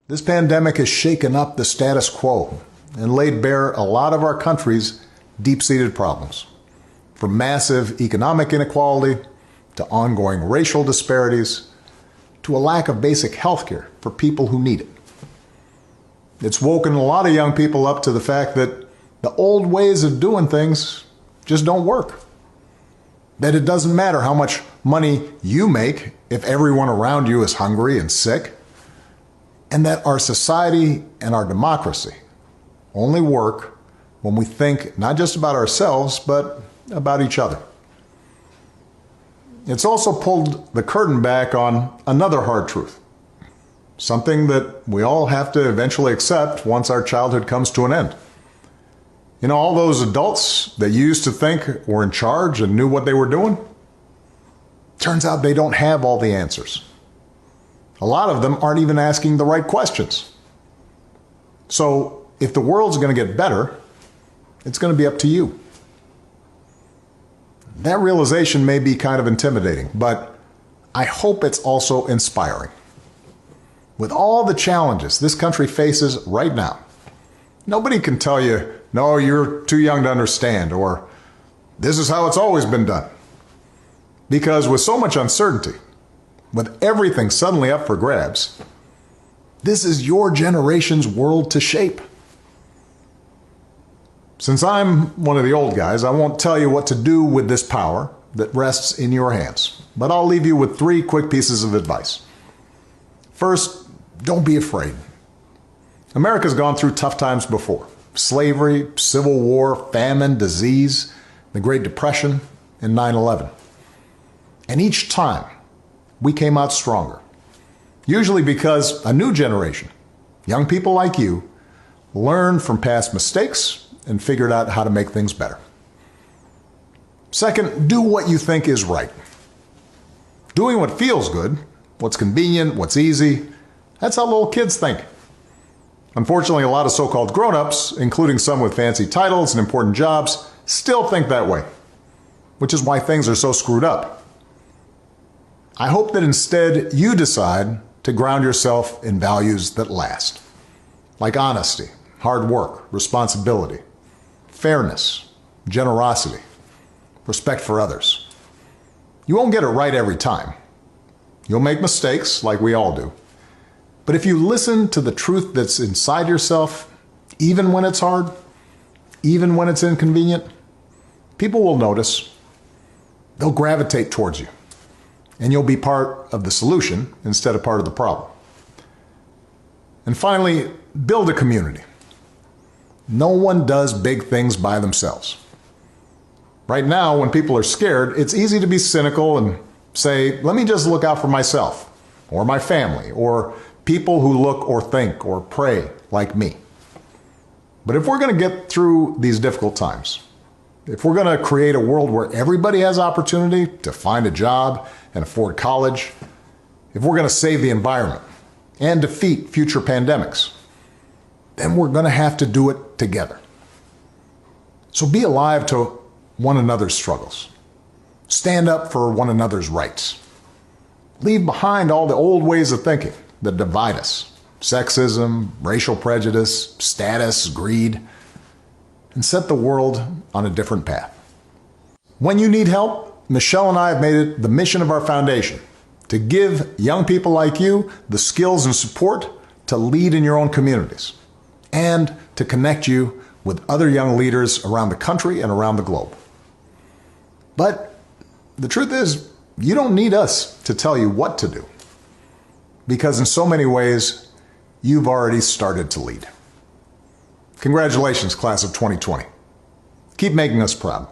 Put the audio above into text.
This pandemic has shaken up the status quo and laid bare a lot of our country's deep-seated problems, from massive economic inequality to ongoing racial disparities to a lack of basic health care for people who need it. It's woken a lot of young people up to the fact that the old ways of doing things just don't work. That it doesn't matter how much money you make if everyone around you is hungry and sick, and that our society and our democracy only work when we think not just about ourselves, but about each other. It's also pulled the curtain back on another hard truth, something that we all have to eventually accept once our childhood comes to an end. You know, all those adults that you used to think were in charge and knew what they were doing, turns out they don't have all the answers. A lot of them aren't even asking the right questions. So if the world's going to get better, it's going to be up to you. That realization may be kind of intimidating, but I hope it's also inspiring. With all the challenges this country faces right now, nobody can tell you, no, you're too young to understand, or this is how it's always been done. Because with so much uncertainty, with everything suddenly up for grabs, this is your generation's world to shape. Since I'm one of the old guys, I won't tell you what to do with this power that rests in your hands, but I'll leave you with 3 quick pieces of advice. First, don't be afraid. America's gone through tough times before. Slavery, civil war, famine, disease, the Great Depression, and 9/11. And each time, we came out stronger. Usually because a new generation, young people like you, learned from past mistakes and figured out how to make things better. Second, do what you think is right. Doing what feels good, what's convenient, what's easy, that's how little kids think. Unfortunately, a lot of so-called grown-ups, including some with fancy titles and important jobs, still think that way, which is why things are so screwed up. I hope that instead you decide to ground yourself in values that last, like honesty, hard work, responsibility, fairness, generosity, respect for others. You won't get it right every time. You'll make mistakes, like we all do. But if you listen to the truth that's inside yourself, even when it's hard, even when it's inconvenient, people will notice. They'll gravitate towards you. And you'll be part of the solution instead of part of the problem. And finally, build a community. No one does big things by themselves. Right now, when people are scared, it's easy to be cynical and say, let me just look out for myself, or my family, or people who look or think or pray like me. But if we're going to get through these difficult times, if we're going to create a world where everybody has opportunity to find a job and afford college, if we're going to save the environment and defeat future pandemics, then we're going to have to do it together. So be alive to one another's struggles. Stand up for one another's rights. Leave behind all the old ways of thinking that divide us: sexism, racial prejudice, status, greed, and set the world on a different path. When you need help, Michelle and I have made it the mission of our foundation to give young people like you the skills and support to lead in your own communities and to connect you with other young leaders around the country and around the globe. But the truth is, you don't need us to tell you what to do, because in so many ways, you've already started to lead. Congratulations, class of 2020. Keep making us proud.